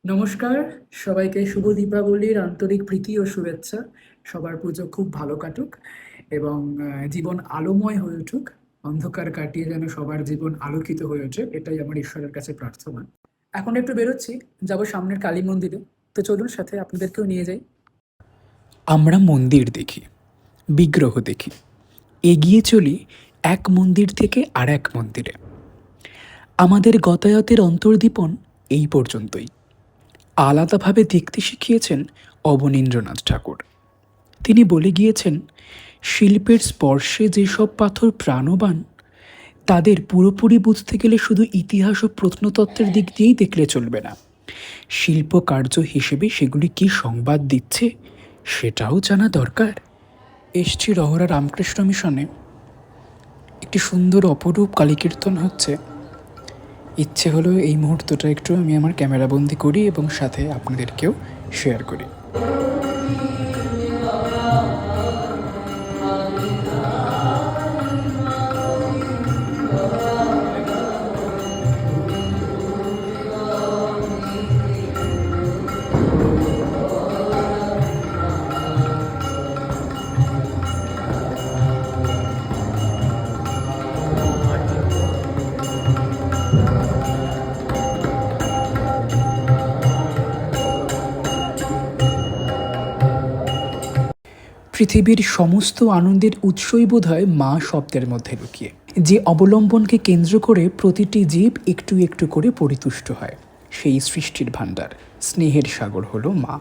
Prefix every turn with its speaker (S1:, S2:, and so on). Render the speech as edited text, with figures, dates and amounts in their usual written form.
S1: নমস্কার। সবাইকে শুভ দীপাবলির আন্তরিক প্রীতি ও শুভেচ্ছা। সবার পুজো খুব ভালো কাটুক এবং জীবন আলোময় হয়ে উঠুক। অন্ধকার কাটিয়ে যেন সবার জীবন আলোকিত হয়ে ওঠে, এটাই আমার ঈশ্বরের কাছে প্রার্থনা। এখন একটু বেরোচ্ছি, যাব সামনের কালী মন্দিরে। তো চলুন, সাথে আপনাদেরকেও নিয়ে যাই।
S2: আমরা মন্দির দেখি, বিগ্রহ দেখি, এগিয়ে চলি এক মন্দির থেকে আর এক মন্দিরে। আমাদের গতায়তের অন্তর্দীপন এই পর্যন্তই। আলাদাভাবে দেখতে শিখিয়েছেন অবনীন্দ্রনাথ ঠাকুর। তিনি বলে গিয়েছেন, শিল্পের স্পর্শে যেসব পাথর প্রাণবান, তাদের পুরোপুরি বুঝতে গেলে শুধু ইতিহাস ও প্রত্নতত্ত্বের দিক দিয়েই দেখলে চলবে না। শিল্পকার্য হিসেবে সেগুলি কি সংবাদ দিচ্ছে সেটাও জানা দরকার। এসছি রহরা রামকৃষ্ণ মিশনে। একটি সুন্দর অপরূপ কালীকীর্তন হচ্ছে। ইচ্ছে হলো এই মুহূর্তটা একটু আমি আমার ক্যামেরাবন্দি করি এবং সাথে আপনাদেরকেও শেয়ার করি। পৃথিবীর সমস্ত আনন্দের উৎসই বোধহয় মা শব্দের মধ্যে লুকিয়ে, যে অবলম্বনকে কেন্দ্র করে প্রতিটি জীব একটু একটু করে পরিতুষ্ট হয়। সেই সৃষ্টির ভাণ্ডার, স্নেহের সাগর হলো মা।